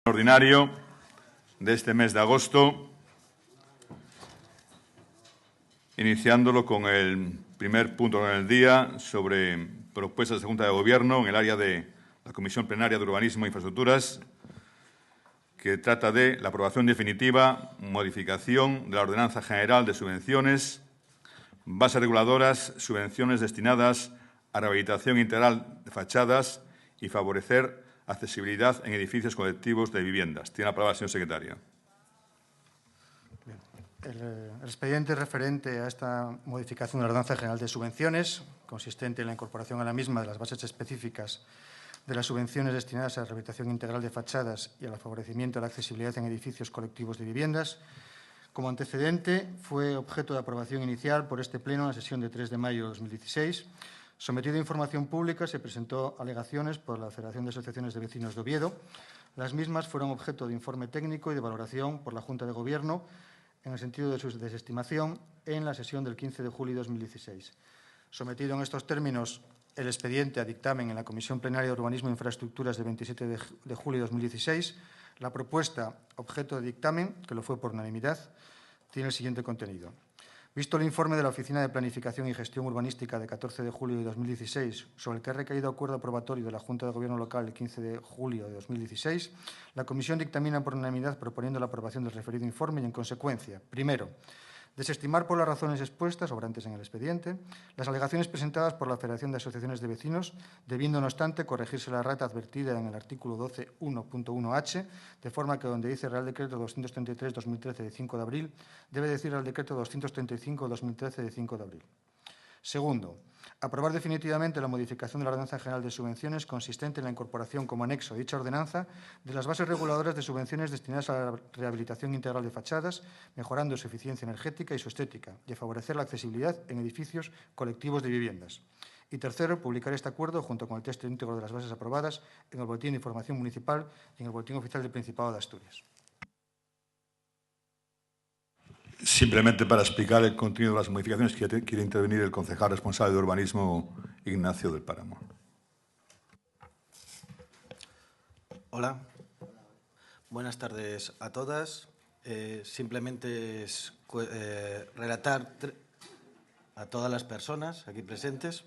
Ordinario de este mes de agosto, iniciándolo con el primer punto en el día sobre propuestas de Junta de Gobierno en el área de la Comisión Plenaria de Urbanismo e Infraestructuras, que trata de la aprobación definitiva, modificación de la Ordenanza General de Subvenciones, bases reguladoras, subvenciones destinadas a rehabilitación integral de fachadas y favorecer accesibilidad en edificios colectivos de viviendas. Tiene la palabra el señor secretario. El expediente referente a esta modificación de la Ordenanza General de Subvenciones, consistente en la incorporación a la misma de las bases específicas de las subvenciones destinadas a la rehabilitación integral de fachadas y al favorecimiento de la accesibilidad en edificios colectivos de viviendas, como antecedente, fue objeto de aprobación inicial por este Pleno en la sesión de 3 de mayo de 2016. Sometido a información pública, se presentó alegaciones por la Federación de Asociaciones de Vecinos de Oviedo. Las mismas fueron objeto de informe técnico y de valoración por la Junta de Gobierno en el sentido de su desestimación en la sesión del 15 de julio de 2016. Sometido en estos términos el expediente a dictamen en la Comisión Plenaria de Urbanismo e Infraestructuras de 27 de julio de 2016, la propuesta objeto de dictamen, que lo fue por unanimidad, tiene el siguiente contenido. Visto el informe de la Oficina de Planificación y Gestión Urbanística de 14 de julio de 2016, sobre el que ha recaído acuerdo aprobatorio de la Junta de Gobierno local el 15 de julio de 2016, la Comisión dictamina por unanimidad proponiendo la aprobación del referido informe y, en consecuencia, primero, desestimar por las razones expuestas, sobrantes en el expediente, las alegaciones presentadas por la Federación de Asociaciones de Vecinos, debiendo, no obstante, corregirse la errata advertida en el artículo 12.1.1h, de forma que donde dice Real Decreto 233/2013 de 5 de abril, debe decir Real Decreto 235/2013 de 5 de abril. Segundo, aprobar definitivamente la modificación de la Ordenanza General de Subvenciones consistente en la incorporación como anexo a dicha ordenanza de las bases reguladoras de subvenciones destinadas a la rehabilitación integral de fachadas, mejorando su eficiencia energética y su estética, y a favorecer la accesibilidad en edificios colectivos de viviendas. Y tercero, publicar este acuerdo junto con el texto íntegro de las bases aprobadas en el Boletín de Información Municipal y en el Boletín Oficial del Principado de Asturias. Simplemente para explicar el contenido de las modificaciones, quiere intervenir el concejal responsable de urbanismo, Ignacio del Páramo. Hola, buenas tardes a todas. Simplemente es relatar a todas las personas aquí presentes.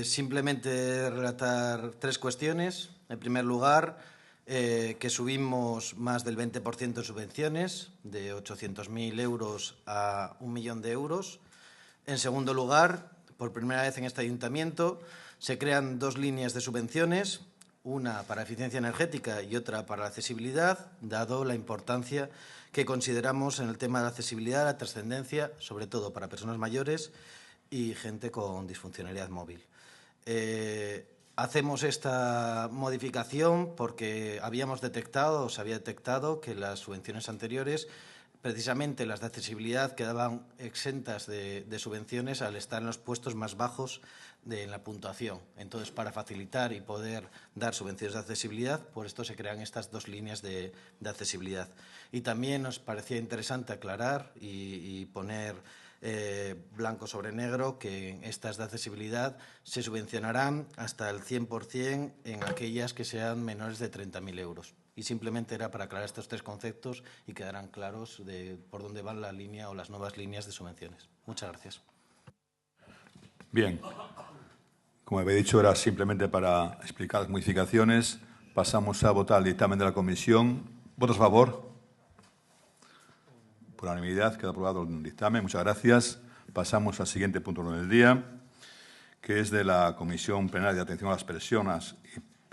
Simplemente relatar tres cuestiones. En primer lugar, que subimos más del 20% de subvenciones, de 800.000 euros a 1 millón de euros. En segundo lugar, por primera vez en este ayuntamiento, se crean dos líneas de subvenciones, una para eficiencia energética y otra para la accesibilidad, dado la importancia que consideramos en el tema de la accesibilidad, la trascendencia, sobre todo para personas mayores y gente con disfuncionalidad móvil. Hacemos esta modificación porque habíamos detectado, o se había detectado, que las subvenciones anteriores, precisamente las de accesibilidad, quedaban exentas de subvenciones al estar en los puestos más bajos en la puntuación. Entonces, para facilitar y poder dar subvenciones de accesibilidad, por esto se crean estas dos líneas de accesibilidad. Y también nos parecía interesante aclarar y poner blanco sobre negro que estas de accesibilidad se subvencionarán hasta el 100% en aquellas que sean menores de 30.000 euros. Y simplemente era para aclarar estos tres conceptos y quedarán claros de por dónde van la línea o las nuevas líneas de subvenciones. Muchas gracias. Bien. Como había dicho, era simplemente para explicar las modificaciones. Pasamos a votar el dictamen de la comisión. ¿Votos a favor? Por unanimidad queda aprobado el dictamen. Muchas gracias. Pasamos al siguiente punto del día, que es de la Comisión Plenaria de Atención a las Personas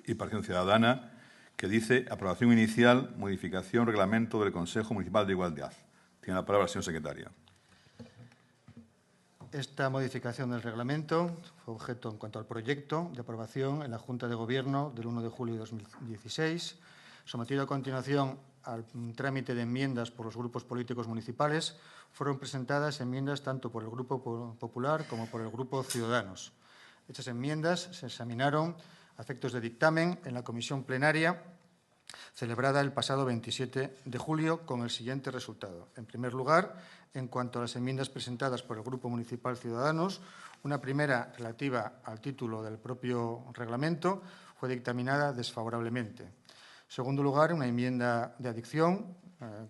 y Participación Ciudadana, que dice aprobación inicial, modificación, reglamento del Consejo Municipal de Igualdad. Tiene la palabra el señor secretario. Esta modificación del reglamento fue objeto en cuanto al proyecto de aprobación en la Junta de Gobierno del 1 de julio de 2016, sometido a continuación al trámite de enmiendas por los grupos políticos municipales. Fueron presentadas enmiendas tanto por el Grupo Popular como por el Grupo Ciudadanos. Estas enmiendas se examinaron a efectos de dictamen en la comisión plenaria celebrada el pasado 27 de julio con el siguiente resultado. En primer lugar, en cuanto a las enmiendas presentadas por el Grupo Municipal Ciudadanos, una primera relativa al título del propio reglamento fue dictaminada desfavorablemente. En segundo lugar, una enmienda de adición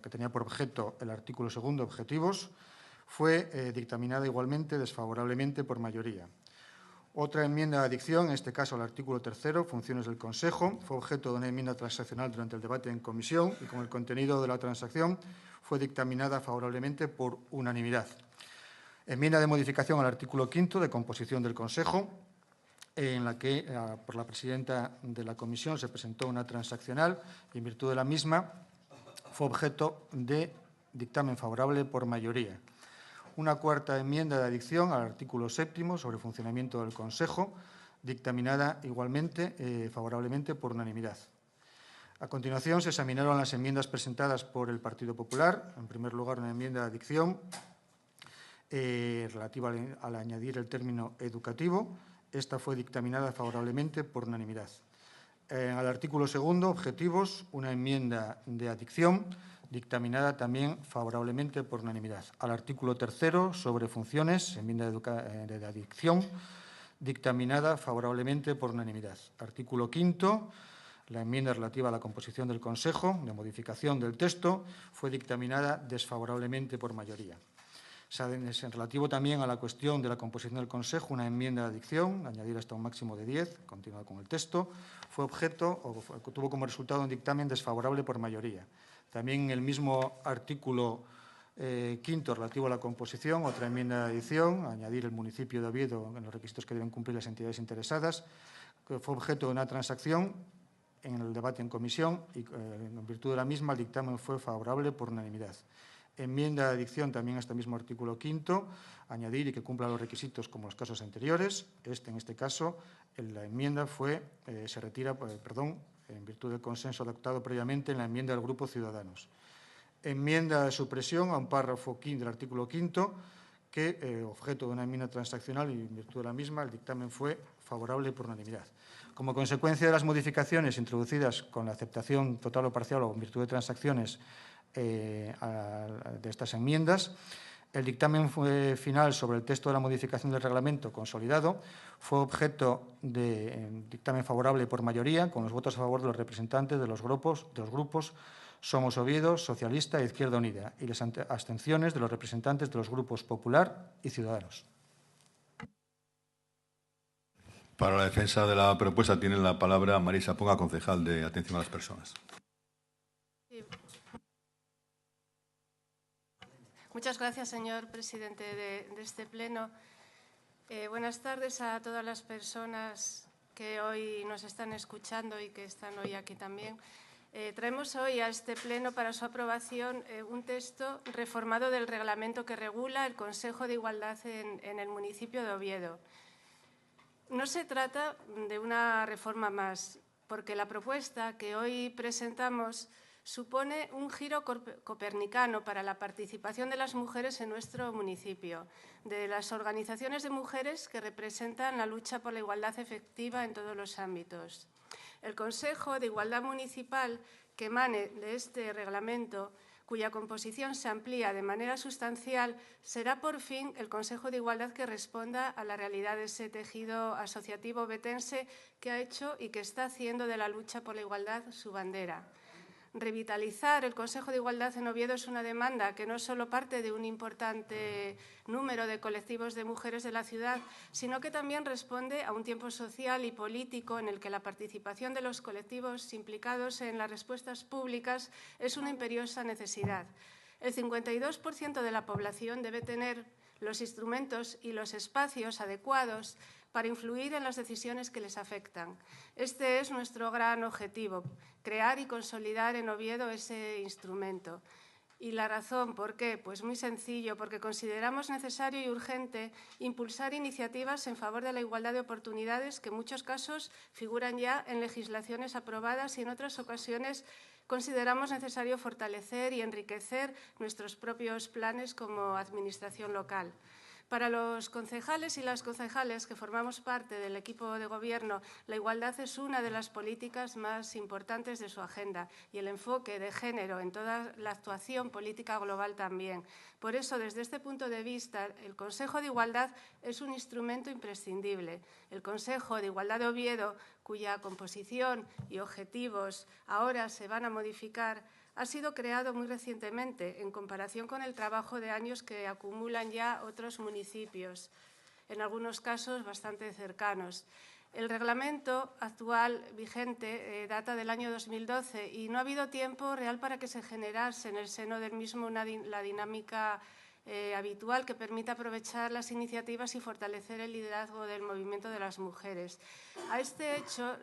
que tenía por objeto el artículo segundo, objetivos, fue dictaminada igualmente desfavorablemente por mayoría. Otra enmienda de adición, en este caso al artículo tercero, funciones del Consejo, fue objeto de una enmienda transaccional durante el debate en comisión y con el contenido de la transacción fue dictaminada favorablemente por unanimidad. Enmienda de modificación al artículo quinto de composición del Consejo, en la que por la presidenta de la comisión se presentó una transaccional y en virtud de la misma fue objeto de dictamen favorable por mayoría. Una cuarta enmienda de adición al artículo séptimo sobre el funcionamiento del Consejo, dictaminada igualmente favorablemente por unanimidad. A continuación, se examinaron las enmiendas presentadas por el Partido Popular. En primer lugar, una enmienda de adición relativa al añadir el término educativo. Esta fue dictaminada favorablemente por unanimidad. Al artículo segundo, objetivos, una enmienda de adición dictaminada también favorablemente por unanimidad. Al artículo tercero, sobre funciones, enmienda de adición, dictaminada favorablemente por unanimidad. Artículo quinto, la enmienda relativa a la composición del Consejo, de modificación del texto, fue dictaminada desfavorablemente por mayoría. En relativo también a la cuestión de la composición del Consejo, una enmienda de adición, añadir hasta un máximo de 10, continúa con el texto, fue objeto o tuvo como resultado un dictamen desfavorable por mayoría. También en el mismo artículo quinto relativo a la composición, otra enmienda de adición, añadir el municipio de Oviedo en los requisitos que deben cumplir las entidades interesadas, que fue objeto de una transacción en el debate en comisión y en virtud de la misma el dictamen fue favorable por unanimidad. Enmienda de adición también a este mismo artículo quinto, añadir y que cumpla los requisitos como los casos anteriores. En este caso, la enmienda se retira, en virtud del consenso adoptado previamente en la enmienda del Grupo Ciudadanos. Enmienda de supresión a un párrafo del artículo quinto, que objeto de una enmienda transaccional y en virtud de la misma el dictamen fue favorable por unanimidad. Como consecuencia de las modificaciones introducidas con la aceptación total o parcial o en virtud de transacciones de estas enmiendas, el dictamen final sobre el texto de la modificación del reglamento consolidado fue objeto de dictamen favorable por mayoría, con los votos a favor de los representantes de los grupos Somos Oviedo, Socialista e Izquierda Unida y las abstenciones de los representantes de los grupos Popular y Ciudadanos. Para la defensa de la propuesta tiene la palabra Marisa Ponga, concejal de Atención a las Personas. Sí. Muchas gracias, señor presidente de este pleno. Buenas tardes a todas las personas que hoy nos están escuchando y que están hoy aquí también. Traemos hoy a este pleno para su aprobación un texto reformado del reglamento que regula el Consejo de Igualdad en el municipio de Oviedo. No se trata de una reforma más, porque la propuesta que hoy presentamos supone un giro copernicano para la participación de las mujeres en nuestro municipio, de las organizaciones de mujeres que representan la lucha por la igualdad efectiva en todos los ámbitos. El Consejo de Igualdad Municipal que emane de este reglamento, cuya composición se amplía de manera sustancial, será por fin el Consejo de Igualdad que responda a la realidad de ese tejido asociativo ovetense que ha hecho y que está haciendo de la lucha por la igualdad su bandera. Revitalizar el Consejo de Igualdad en Oviedo es una demanda que no solo parte de un importante número de colectivos de mujeres de la ciudad, sino que también responde a un tiempo social y político en el que la participación de los colectivos implicados en las respuestas públicas es una imperiosa necesidad. El 52% de la población debe tener los instrumentos y los espacios adecuados para influir en las decisiones que les afectan. Este es nuestro gran objetivo, crear y consolidar en Oviedo ese instrumento. ¿Y la razón por qué? Pues muy sencillo, porque consideramos necesario y urgente impulsar iniciativas en favor de la igualdad de oportunidades que en muchos casos figuran ya en legislaciones aprobadas y en otras ocasiones consideramos necesario fortalecer y enriquecer nuestros propios planes como administración local. Para los concejales y las concejales que formamos parte del equipo de gobierno, la igualdad es una de las políticas más importantes de su agenda y el enfoque de género en toda la actuación política global también. Por eso, desde este punto de vista, el Consejo de Igualdad es un instrumento imprescindible. El Consejo de Igualdad de Oviedo, cuya composición y objetivos ahora se van a modificar, ha sido creado muy recientemente en comparación con el trabajo de años que acumulan ya otros municipios, en algunos casos bastante cercanos. El reglamento actual vigente data del año 2012 y no ha habido tiempo real para que se generase en el seno del mismo la dinámica habitual que permita aprovechar las iniciativas y fortalecer el liderazgo del movimiento de las mujeres. A este hecho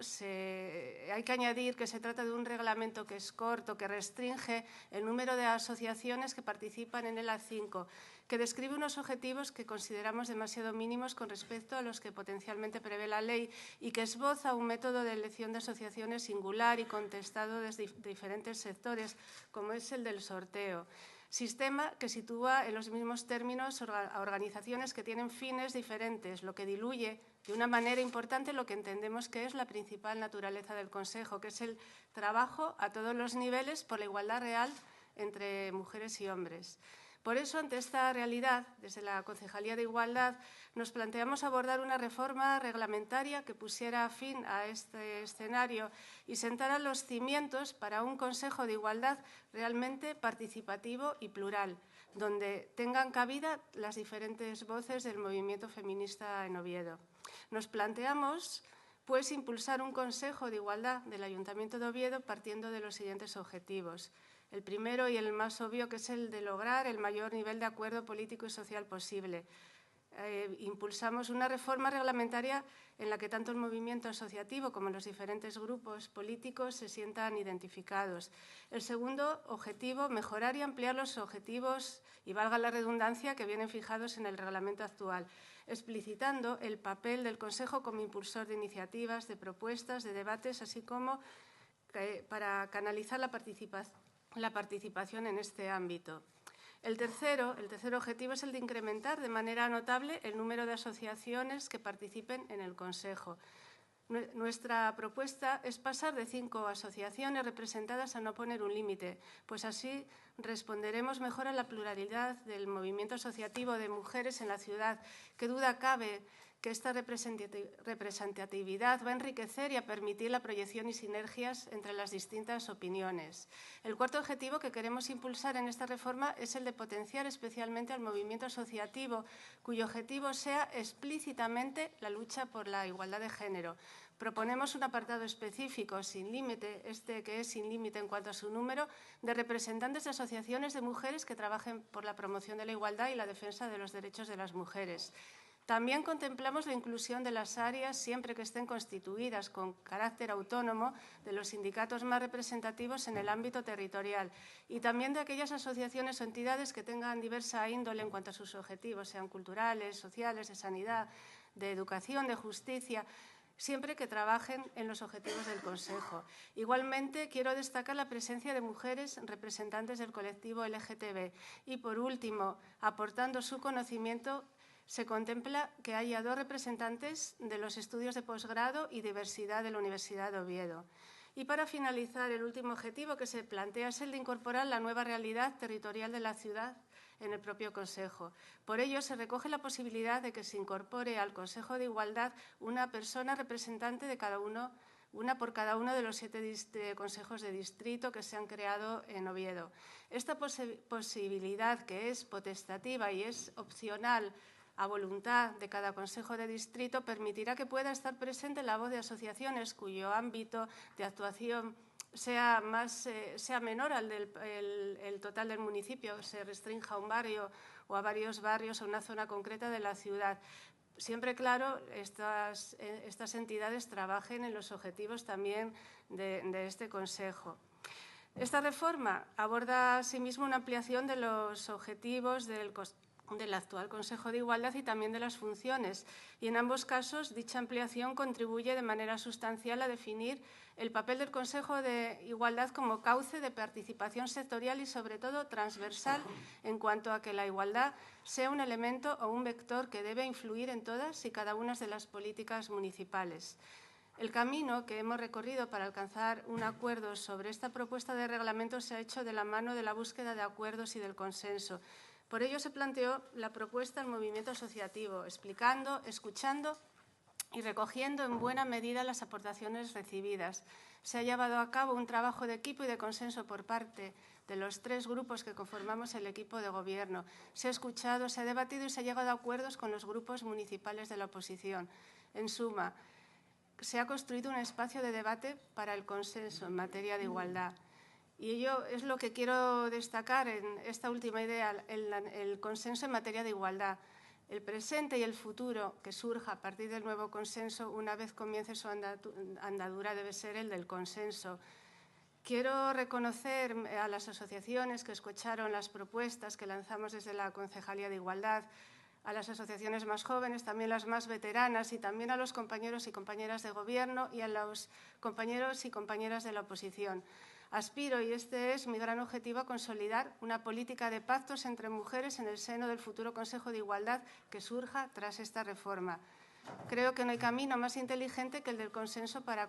hay que añadir que se trata de un reglamento que es corto, que restringe el número de asociaciones que participan en el A5, que describe unos objetivos que consideramos demasiado mínimos con respecto a los que potencialmente prevé la ley y que esboza un método de elección de asociaciones singular y contestado desde diferentes sectores, como es el del sorteo. Sistema que sitúa en los mismos términos a organizaciones que tienen fines diferentes, lo que diluye de una manera importante lo que entendemos que es la principal naturaleza del Consejo, que es el trabajo a todos los niveles por la igualdad real entre mujeres y hombres. Por eso, ante esta realidad, desde la Concejalía de Igualdad, nos planteamos abordar una reforma reglamentaria que pusiera fin a este escenario y sentara los cimientos para un Consejo de Igualdad realmente participativo y plural, donde tengan cabida las diferentes voces del movimiento feminista en Oviedo. Nos planteamos, pues, impulsar un Consejo de Igualdad del Ayuntamiento de Oviedo partiendo de los siguientes objetivos. El primero y el más obvio, que es el de lograr el mayor nivel de acuerdo político y social posible. Impulsamos una reforma reglamentaria en la que tanto el movimiento asociativo como los diferentes grupos políticos se sientan identificados. El segundo objetivo, mejorar y ampliar los objetivos, y valga la redundancia, que vienen fijados en el reglamento actual, explicitando el papel del Consejo como impulsor de iniciativas, de propuestas, de debates, así como para canalizar la participación en este ámbito. El tercer objetivo es el de incrementar de manera notable el número de asociaciones que participen en el Consejo. Nuestra propuesta es pasar de 5 asociaciones representadas a no poner un límite, pues así responderemos mejor a la pluralidad del movimiento asociativo de mujeres en la ciudad. Qué duda cabe que esta representatividad va a enriquecer y a permitir la proyección y sinergias entre las distintas opiniones. El cuarto objetivo que queremos impulsar en esta reforma es el de potenciar especialmente al movimiento asociativo, cuyo objetivo sea explícitamente la lucha por la igualdad de género. Proponemos un apartado específico, sin límite, que es sin límite en cuanto a su número, de representantes de asociaciones de mujeres que trabajen por la promoción de la igualdad y la defensa de los derechos de las mujeres. También contemplamos la inclusión de las áreas, siempre que estén constituidas con carácter autónomo, de los sindicatos más representativos en el ámbito territorial y también de aquellas asociaciones o entidades que tengan diversa índole en cuanto a sus objetivos, sean culturales, sociales, de sanidad, de educación, de justicia, siempre que trabajen en los objetivos del Consejo. Igualmente, quiero destacar la presencia de mujeres representantes del colectivo LGTB y, por último, aportando su conocimiento, se contempla que haya 2 representantes de los estudios de posgrado y diversidad de la Universidad de Oviedo. Y para finalizar, el último objetivo que se plantea es el de incorporar la nueva realidad territorial de la ciudad en el propio Consejo. Por ello, se recoge la posibilidad de que se incorpore al Consejo de Igualdad una persona representante de una por cada uno de los 7 consejos de distrito que se han creado en Oviedo. Esta posibilidad, que es potestativa y es opcional a voluntad de cada consejo de distrito, permitirá que pueda estar presente la voz de asociaciones cuyo ámbito de actuación sea menor al del total del municipio, se restrinja a un barrio o a varios barrios o a una zona concreta de la ciudad. Siempre, claro, estas entidades trabajen en los objetivos también de este Consejo. Esta reforma aborda asimismo una ampliación de los objetivos del actual Consejo de Igualdad y también de las funciones. Y en ambos casos, dicha ampliación contribuye de manera sustancial a definir el papel del Consejo de Igualdad como cauce de participación sectorial y, sobre todo, transversal en cuanto a que la igualdad sea un elemento o un vector que debe influir en todas y cada una de las políticas municipales. El camino que hemos recorrido para alcanzar un acuerdo sobre esta propuesta de reglamento se ha hecho de la mano de la búsqueda de acuerdos y del consenso. Por ello se planteó la propuesta al movimiento asociativo, explicando, escuchando y recogiendo en buena medida las aportaciones recibidas. Se ha llevado a cabo un trabajo de equipo y de consenso por parte de los 3 grupos que conformamos el equipo de Gobierno. Se ha escuchado, se ha debatido y se ha llegado a acuerdos con los grupos municipales de la oposición. En suma, se ha construido un espacio de debate para el consenso en materia de igualdad. Y ello es lo que quiero destacar en esta última idea, el consenso en materia de igualdad. El presente y el futuro que surja a partir del nuevo consenso, una vez comience su andadura, debe ser el del consenso. Quiero reconocer a las asociaciones que escucharon las propuestas que lanzamos desde la Concejalía de Igualdad, a las asociaciones más jóvenes, también las más veteranas, y también a los compañeros y compañeras de Gobierno y a los compañeros y compañeras de la oposición. Aspiro, y este es mi gran objetivo, a consolidar una política de pactos entre mujeres en el seno del futuro Consejo de Igualdad que surja tras esta reforma. Creo que no hay camino más inteligente que el del consenso para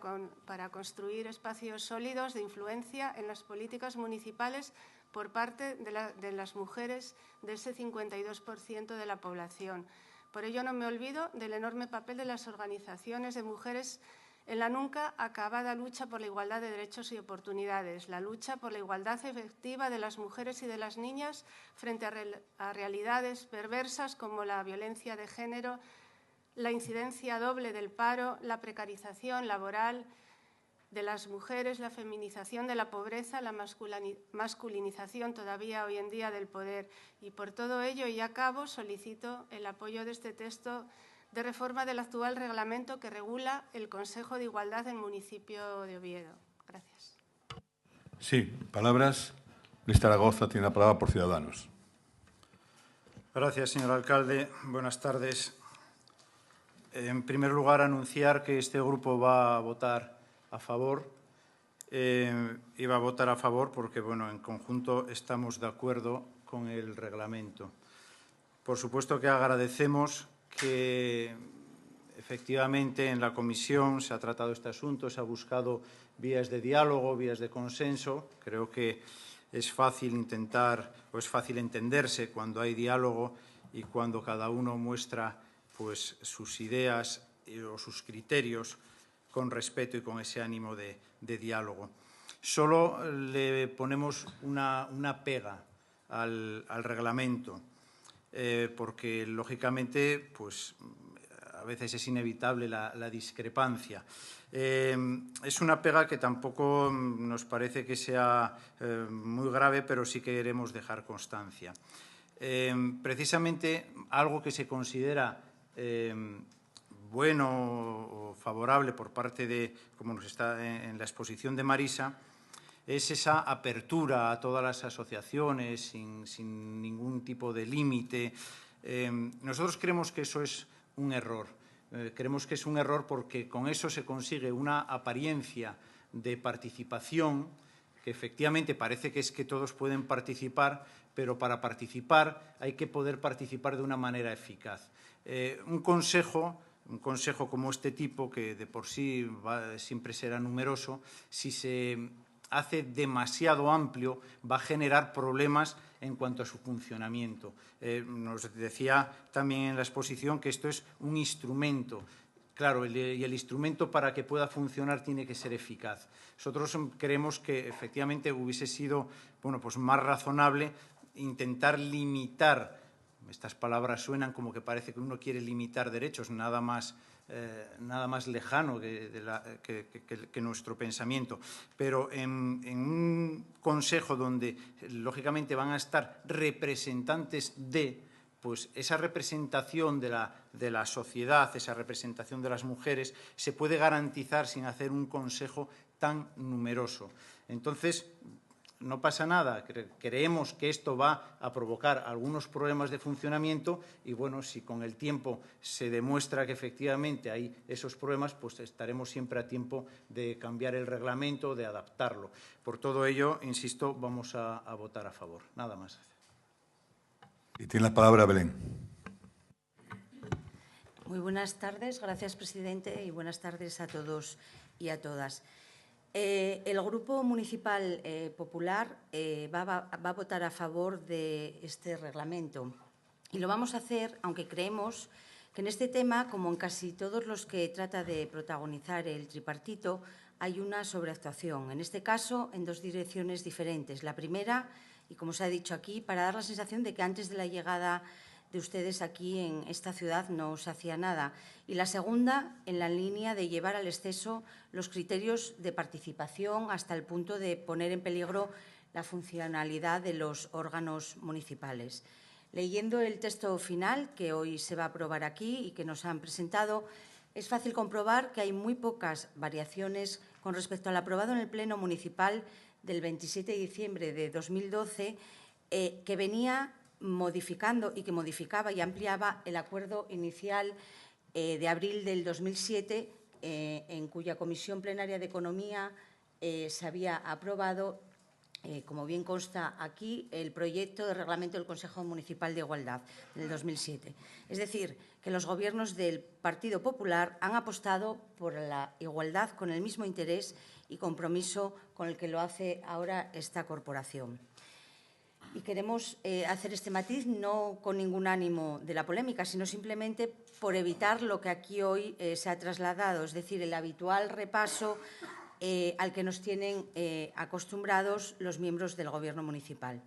construir espacios sólidos de influencia en las políticas municipales por parte de las mujeres, de ese 52% de la población. Por ello, no me olvido del enorme papel de las organizaciones de mujeres en la nunca acabada lucha por la igualdad de derechos y oportunidades, la lucha por la igualdad efectiva de las mujeres y de las niñas frente a realidades perversas como la violencia de género, la incidencia doble del paro, la precarización laboral de las mujeres, la feminización de la pobreza, la masculinización todavía hoy en día del poder. Y por todo ello, y acabo, solicito el apoyo de este texto de reforma del actual reglamento que regula el Consejo de Igualdad del municipio de Oviedo. Gracias. Sí, palabras. Luis Zaragoza tiene la palabra por Ciudadanos. Gracias, señor alcalde. Buenas tardes. En primer lugar, anunciar que este grupo va a votar a favor. Y va a votar a favor porque, bueno, en conjunto estamos de acuerdo con el reglamento. Por supuesto que agradecemos que efectivamente en la comisión se ha tratado este asunto, se ha buscado vías de diálogo, vías de consenso. Creo que es fácil es fácil entenderse cuando hay diálogo y cuando cada uno muestra pues sus ideas o sus criterios con respeto y con ese ánimo de diálogo. Solo le ponemos una pega al reglamento, porque, lógicamente, pues, a veces es inevitable la discrepancia. Es una pega que tampoco nos parece que sea muy grave, pero sí queremos dejar constancia. Precisamente algo que se considera bueno o favorable por parte de, como nos está en la exposición de Marisa, es esa apertura a todas las asociaciones sin ningún tipo de límite. Nosotros creemos que eso es un error. Creemos que es un error porque con eso se consigue una apariencia de participación que efectivamente parece que es que todos pueden participar, pero para participar hay que poder participar de una manera eficaz. Un consejo como este tipo, que de por sí siempre será numeroso, si se hace demasiado amplio, va a generar problemas en cuanto a su funcionamiento. Nos decía también en la exposición que esto es un instrumento. Claro, y el instrumento para que pueda funcionar tiene que ser eficaz. Nosotros creemos que efectivamente hubiese sido, bueno, pues más razonable intentar limitar. Estas palabras suenan como que parece que uno quiere limitar derechos, nada más lejano que nuestro pensamiento. Pero en un consejo donde, lógicamente, van a estar representantes pues esa representación de la sociedad, esa representación de las mujeres, se puede garantizar sin hacer un consejo tan numeroso. Entonces, no pasa nada, creemos que esto va a provocar algunos problemas de funcionamiento y, bueno, si con el tiempo se demuestra que efectivamente hay esos problemas, pues estaremos siempre a tiempo de cambiar el reglamento, de adaptarlo. Por todo ello, insisto, vamos a votar a favor. Nada más. Y tiene la palabra Belén. Muy buenas tardes. Gracias, presidente, y buenas tardes a todos y a todas. El Grupo Municipal Popular va a votar a favor de este reglamento y lo vamos a hacer, aunque creemos que en este tema, como en casi todos los que trata de protagonizar el tripartito, hay una sobreactuación, en este caso en dos direcciones diferentes. La primera, y como se ha dicho aquí, para dar la sensación de que antes de la llegada de ustedes aquí en esta ciudad no se hacía nada. Y la segunda, en la línea de llevar al exceso los criterios de participación hasta el punto de poner en peligro la funcionalidad de los órganos municipales. Leyendo el texto final que hoy se va a aprobar aquí y que nos han presentado, es fácil comprobar que hay muy pocas variaciones con respecto al aprobado en el Pleno Municipal del 27 de diciembre de 2012, que venía modificando y que modificaba y ampliaba el acuerdo inicial de abril del 2007, en cuya Comisión Plenaria de Economía se había aprobado, como bien consta aquí, el proyecto de reglamento del Consejo Municipal de Igualdad del 2007. Es decir, que los gobiernos del Partido Popular han apostado por la igualdad con el mismo interés y compromiso con el que lo hace ahora esta corporación. Y queremos hacer este matiz no con ningún ánimo de la polémica, sino simplemente por evitar lo que aquí hoy se ha trasladado, es decir, el habitual repaso al que nos tienen acostumbrados los miembros del Gobierno municipal.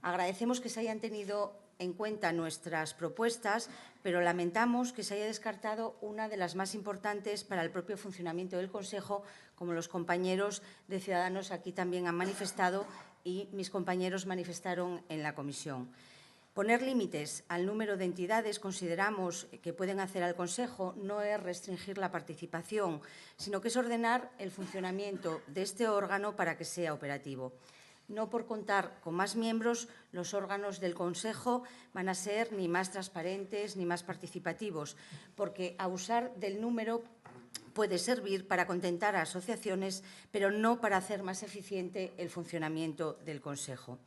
Agradecemos que se hayan tenido en cuenta nuestras propuestas, pero lamentamos que se haya descartado una de las más importantes para el propio funcionamiento del Consejo, como los compañeros de Ciudadanos aquí también han manifestado y mis compañeros manifestaron en la comisión. Poner límites al número de entidades consideramos que pueden hacer al Consejo no es restringir la participación, sino que es ordenar el funcionamiento de este órgano para que sea operativo. No por contar con más miembros, los órganos del Consejo van a ser ni más transparentes ni más participativos, porque abusar del número puede servir para contentar a asociaciones, pero no para hacer más eficiente el funcionamiento del Consejo.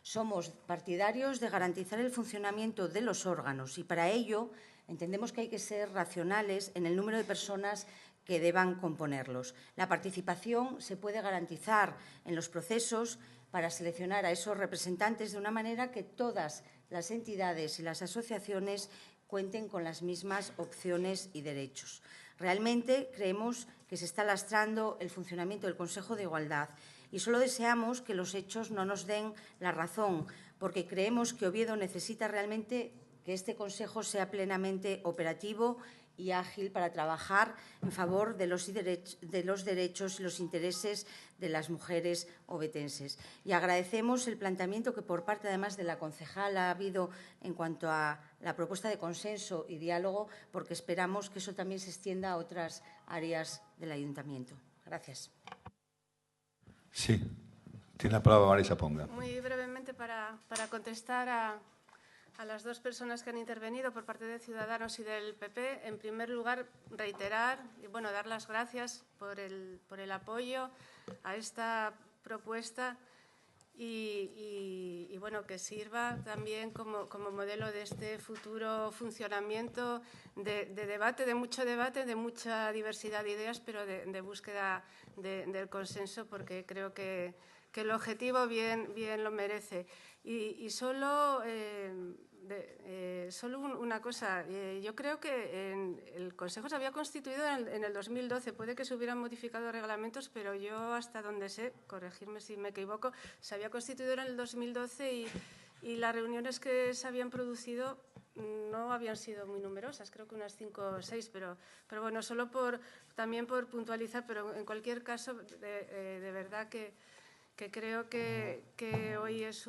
Somos partidarios de garantizar el funcionamiento de los órganos y para ello entendemos que hay que ser racionales en el número de personas que deban componerlos. La participación se puede garantizar en los procesos para seleccionar a esos representantes de una manera que todas las entidades y las asociaciones cuenten con las mismas opciones y derechos. Realmente creemos que se está lastrando el funcionamiento del Consejo de Igualdad y solo deseamos que los hechos no nos den la razón, porque creemos que Oviedo necesita realmente que este Consejo sea plenamente operativo y ágil para trabajar en favor de los derechos y los intereses de las mujeres ovetenses. Y agradecemos el planteamiento que por parte, además, de la concejal ha habido en cuanto a la propuesta de consenso y diálogo, porque esperamos que eso también se extienda a otras áreas del Ayuntamiento. Gracias. Sí. Tiene la palabra Marisa Ponga. Muy brevemente para contestar a las dos personas que han intervenido por parte de Ciudadanos y del PP. En primer lugar, reiterar y dar las gracias por el apoyo a esta propuesta y que sirva también como modelo de este futuro funcionamiento de debate, de mucha diversidad de ideas, pero de búsqueda del consenso, porque creo que el objetivo bien lo merece. Y solo una cosa. Yo creo que el Consejo se había constituido en el 2012. Puede que se hubieran modificado reglamentos, pero yo, hasta donde sé, corregirme si me equivoco, se había constituido en el 2012 y las reuniones que se habían producido no habían sido muy numerosas, creo que unas 5 o 6, pero bueno, solo también por puntualizar, pero en cualquier caso, de verdad que creo que hoy es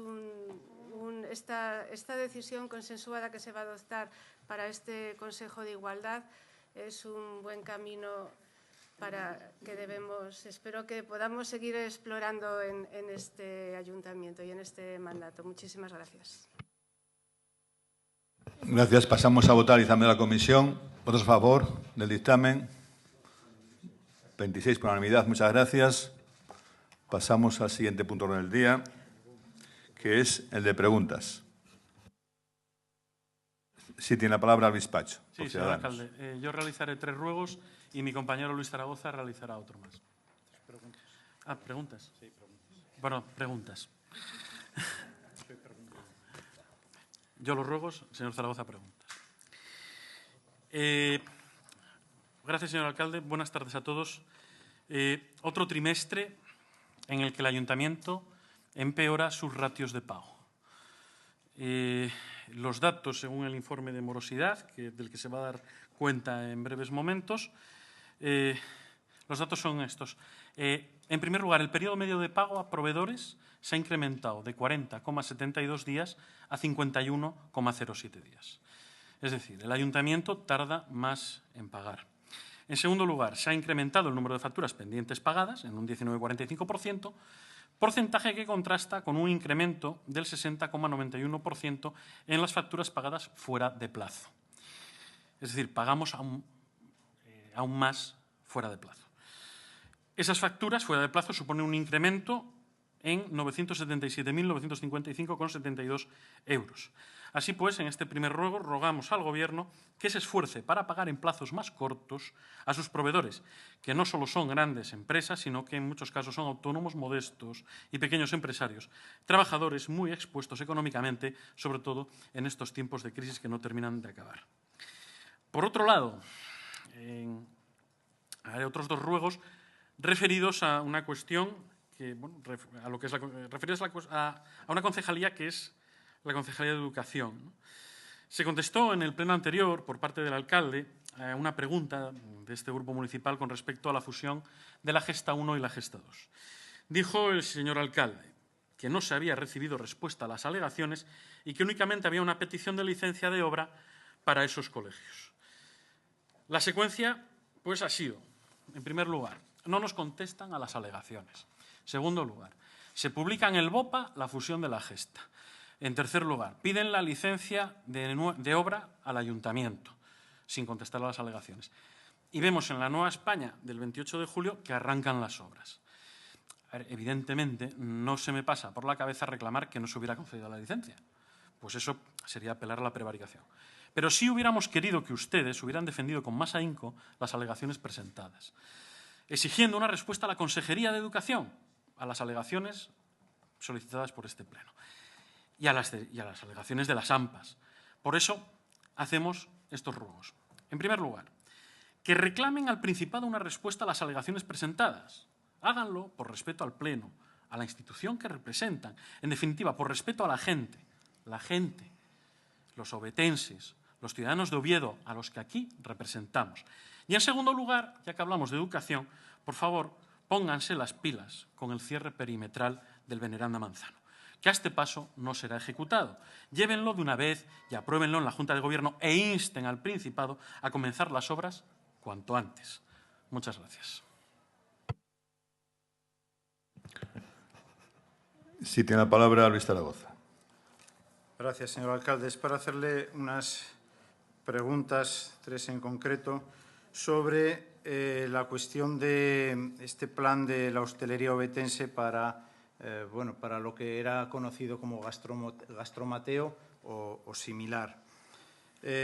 esta decisión consensuada que se va a adoptar para este Consejo de Igualdad es un buen camino para que espero que podamos seguir explorando en este ayuntamiento y en este mandato. Muchísimas gracias. Gracias. Pasamos a votar el dictamen de la comisión. ¿Votos a favor del dictamen? 26 por unanimidad. Muchas gracias. Pasamos al siguiente punto del día, que es el de preguntas. Sí, tiene la palabra Luis Pacho. Sí, señor alcalde. Yo realizaré 3 ruegos y mi compañero Luis Zaragoza realizará otro más. ¿Preguntas? ¿Preguntas? Sí, preguntas. Bueno, preguntas. Yo los ruegos, señor Zaragoza, preguntas. Gracias, señor alcalde. Buenas tardes a todos. Otro trimestre en el que el ayuntamiento empeora sus ratios de pago. Los datos, según el informe de morosidad, del que se va a dar cuenta en breves momentos, los datos son estos. En primer lugar, el periodo medio de pago a proveedores se ha incrementado de 40,72 días a 51,07 días. Es decir, el ayuntamiento tarda más en pagar. En segundo lugar, se ha incrementado el número de facturas pendientes pagadas en un 19,45%, porcentaje que contrasta con un incremento del 60,91% en las facturas pagadas fuera de plazo. Es decir, pagamos aún más fuera de plazo. Esas facturas fuera de plazo suponen un incremento en 977.955,72 euros. Así pues, en este primer ruego rogamos al Gobierno que se esfuerce para pagar en plazos más cortos a sus proveedores, que no solo son grandes empresas, sino que en muchos casos son autónomos modestos y pequeños empresarios, trabajadores muy expuestos económicamente, sobre todo en estos tiempos de crisis que no terminan de acabar. Por otro lado, hay otros dos ruegos referidos a una cuestión que, bueno, referidos a una concejalía que es la Concejalía de Educación, ¿no? Se contestó en el pleno anterior, por parte del alcalde, a una pregunta de este grupo municipal con respecto a la fusión de la Gesta 1 y la Gesta 2. Dijo el señor alcalde que no se había recibido respuesta a las alegaciones y que únicamente había una petición de licencia de obra para esos colegios. La secuencia, pues, ha sido, en primer lugar, no nos contestan a las alegaciones. En segundo lugar, se publica en el BOPA la fusión de la Gesta. En tercer lugar, piden la licencia de obra al ayuntamiento, sin contestar a las alegaciones. Y vemos en la Nueva España del 28 de julio que arrancan las obras. Evidentemente, no se me pasa por la cabeza reclamar que no se hubiera concedido la licencia. Pues eso sería apelar a la prevaricación. Pero sí hubiéramos querido que ustedes hubieran defendido con más ahínco las alegaciones presentadas, exigiendo una respuesta a la Consejería de Educación a las alegaciones solicitadas por este Pleno y a las alegaciones de las AMPAs. Por eso hacemos estos ruegos. En primer lugar, que reclamen al Principado una respuesta a las alegaciones presentadas. Háganlo por respeto al Pleno, a la institución que representan, en definitiva, por respeto a la gente, los obetenses, los ciudadanos de Oviedo, a los que aquí representamos. Y en segundo lugar, ya que hablamos de educación, por favor, pónganse las pilas con el cierre perimetral del Veneranda Manzano, que a este paso no será ejecutado. Llévenlo de una vez y apruébenlo en la Junta de Gobierno e insten al Principado a comenzar las obras cuanto antes. Muchas gracias. Sí, tiene la palabra Luis Zaragoza. Gracias, señor alcalde. Es para hacerle unas preguntas, tres en concreto, sobre la cuestión de este plan de la hostelería ovetense para lo que era conocido como gastromateo o similar.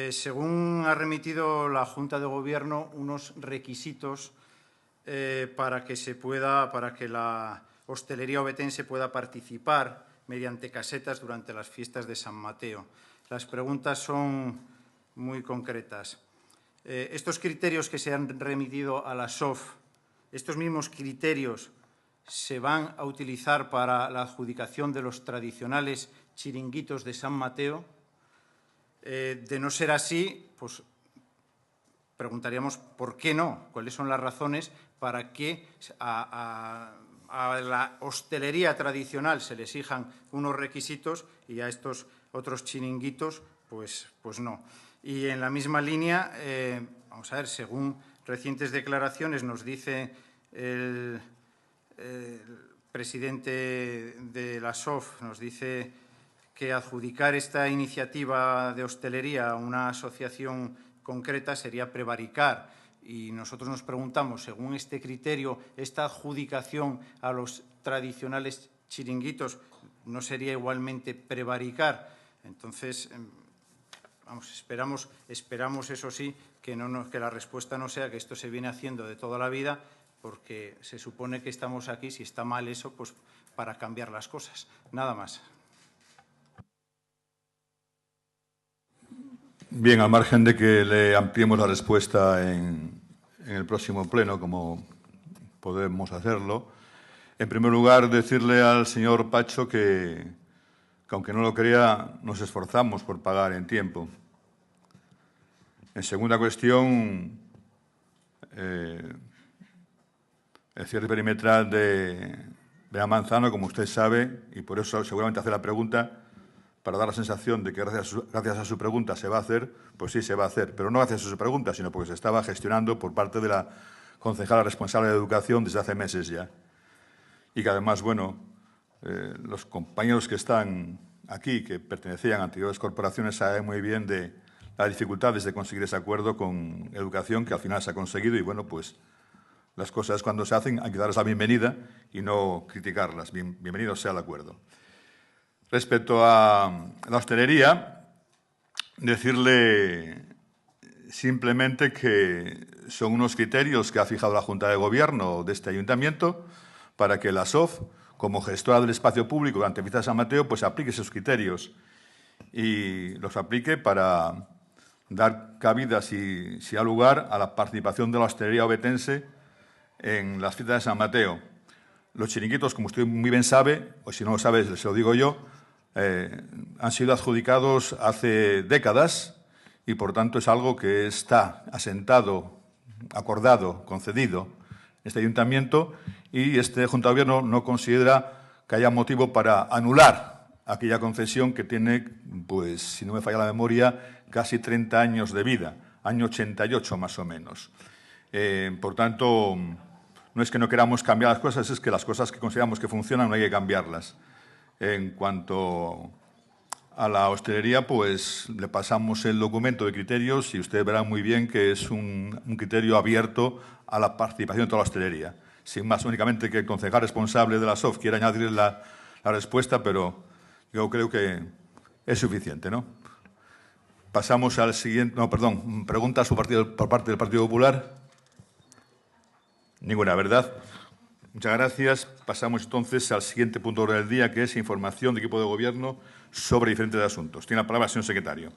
Según ha remitido la Junta de Gobierno, unos requisitos para que la hostelería ovetense pueda participar mediante casetas durante las fiestas de San Mateo. Las preguntas son muy concretas. Estos criterios que se han remitido a la SOF, estos mismos criterios se van a utilizar para la adjudicación de los tradicionales chiringuitos de San Mateo. De no ser así, pues preguntaríamos por qué no, cuáles son las razones para que a la hostelería tradicional se le exijan unos requisitos y a estos otros chiringuitos, pues no. Y en la misma línea, vamos a ver, según recientes declaraciones nos dice el presidente de la SOF, nos dice que adjudicar esta iniciativa de hostelería a una asociación concreta sería prevaricar. Y nosotros nos preguntamos, según este criterio, esta adjudicación a los tradicionales chiringuitos no sería igualmente prevaricar. Entonces, vamos, esperamos eso sí, que la respuesta no sea que esto se viene haciendo de toda la vida, porque se supone que estamos aquí, si está mal eso, pues para cambiar las cosas. Nada más. Bien, al margen de que le ampliemos la respuesta en el próximo pleno, como podemos hacerlo, en primer lugar, decirle al señor Pacho que aunque no lo crea, nos esforzamos por pagar en tiempo. En segunda cuestión, el cierre perimetral de Benamanzano, como usted sabe, y por eso seguramente hace la pregunta, para dar la sensación de que gracias a su pregunta se va a hacer, pues sí, se va a hacer. Pero no gracias a su pregunta, sino porque se estaba gestionando por parte de la concejala responsable de Educación desde hace meses ya. Y que además, bueno, los compañeros que están aquí, que pertenecían a anteriores corporaciones, saben muy bien de las dificultades de conseguir ese acuerdo con Educación, que al final se ha conseguido. Y, bueno, pues las cosas cuando se hacen hay que darles la bienvenida y no criticarlas. Bienvenido sea el acuerdo. Respecto a la hostelería, decirle simplemente que son unos criterios que ha fijado la Junta de Gobierno de este Ayuntamiento para que la SOF, como gestora del espacio público durante Fiesta de San Mateo, pues aplique esos criterios y los aplique para dar cabida, si ha lugar, a la participación de la hostelería ovetense en las Fiestas de San Mateo. Los chiringuitos, como usted muy bien sabe, o si no lo sabe, se lo digo yo, han sido adjudicados hace décadas y, por tanto, es algo que está asentado, acordado, concedido en este Ayuntamiento, y este Junta de Gobierno no considera que haya motivo para anular aquella concesión que tiene, pues, si no me falla la memoria, casi 30 años de vida, año 88 más o menos. Por tanto, no es que no queramos cambiar las cosas, es que las cosas que consideramos que funcionan no hay que cambiarlas. En cuanto a la hostelería, pues le pasamos el documento de criterios y usted verá muy bien que es un criterio abierto a la participación de toda la hostelería. Sin más, únicamente que el concejal responsable de la SOF quiera añadir la respuesta, pero yo creo que es suficiente, ¿no? Pasamos al siguiente. No, perdón. ¿Preguntas por parte del Partido Popular? Ninguna, ¿verdad? Muchas gracias. Pasamos entonces al siguiente punto del día, que es información de equipo de gobierno sobre diferentes asuntos. Tiene la palabra el señor secretario.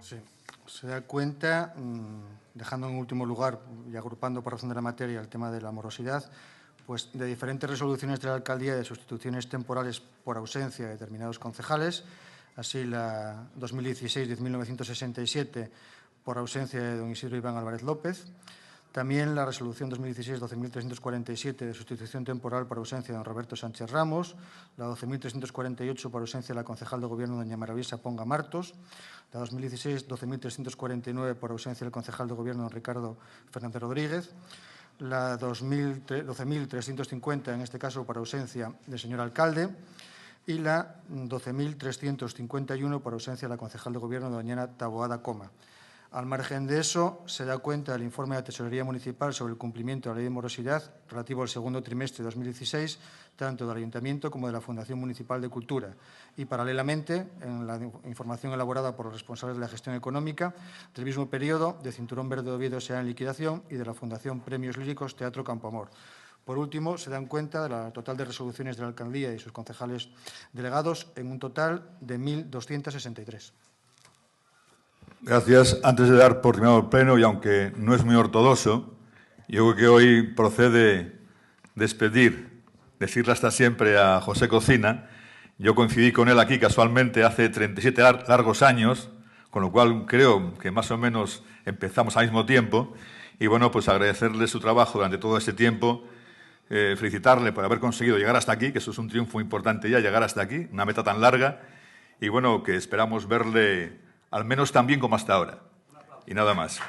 Sí, se da cuenta, dejando en último lugar y agrupando por razón de la materia el tema de la morosidad, pues de diferentes resoluciones de la alcaldía de sustituciones temporales por ausencia de determinados concejales, así la 2016-10.967 por ausencia de don Isidro Iván Álvarez López. También la resolución 2016-12.347 de sustitución temporal por ausencia de don Roberto Sánchez Ramos, la 12.348 por ausencia de la concejal de Gobierno doña Maravisa Ponga Martos, la 2016-12.349 por ausencia del concejal de Gobierno don Ricardo Fernández Rodríguez, la 12.350, en este caso por ausencia del señor alcalde, y la 12.351 por ausencia de la concejal de Gobierno doña Taboada Coma. Al margen de eso, se da cuenta del informe de la Tesorería Municipal sobre el cumplimiento de la Ley de Morosidad relativo al segundo trimestre de 2016, tanto del Ayuntamiento como de la Fundación Municipal de Cultura. Y, paralelamente, en la información elaborada por los responsables de la gestión económica del mismo periodo, de Cinturón Verde de Oviedo S.A. en liquidación y de la Fundación Premios Líricos Teatro Campo Amor. Por último, se dan cuenta de la total de resoluciones de la alcaldía y sus concejales delegados en un total de 1.263. Gracias. Antes de dar por terminado el pleno, y aunque no es muy ortodoxo, yo creo que hoy procede decirle hasta siempre a José Cocina. Yo coincidí con él aquí casualmente hace 37 largos años, con lo cual creo que más o menos empezamos al mismo tiempo. Y bueno, pues agradecerle su trabajo durante todo ese tiempo, felicitarle por haber conseguido llegar hasta aquí, que eso es un triunfo importante ya, llegar hasta aquí, una meta tan larga, y bueno, que esperamos verle al menos tan bien como hasta ahora. Y nada más.